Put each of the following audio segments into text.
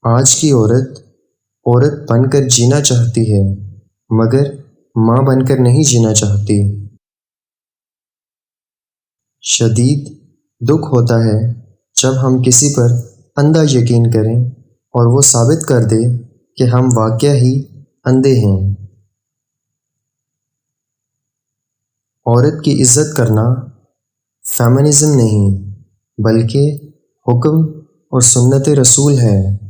آج کی عورت عورت بن کر جینا چاہتی ہے مگر ماں بن کر نہیں جینا چاہتی۔ شدید دکھ ہوتا ہے جب ہم کسی پر اندھا یقین کریں اور وہ ثابت کر دے کہ ہم واقعہ ہی اندھے ہیں۔ عورت کی عزت کرنا فیمنزم نہیں بلکہ حکم اور سنت رسول ہے۔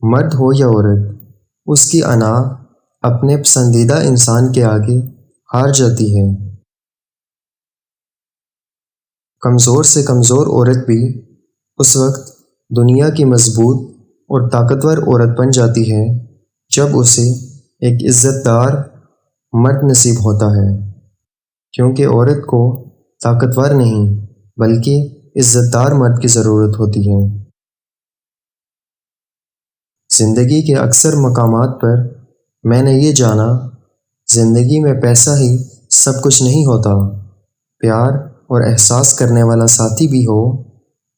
مرد ہو یا عورت، اس کی انا اپنے پسندیدہ انسان کے آگے ہار جاتی ہے۔ کمزور سے کمزور عورت بھی اس وقت دنیا کی مضبوط اور طاقتور عورت بن جاتی ہے جب اسے ایک عزت دار مرد نصیب ہوتا ہے، کیونکہ عورت کو طاقتور نہیں بلکہ عزت دار مرد کی ضرورت ہوتی ہے۔ زندگی کے اکثر مقامات پر میں نے یہ جانا، زندگی میں پیسہ ہی سب کچھ نہیں ہوتا۔ پیار اور احساس کرنے والا ساتھی بھی ہو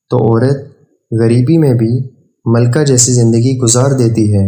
تو عورت غریبی میں بھی ملکہ جیسی زندگی گزار دیتی ہے۔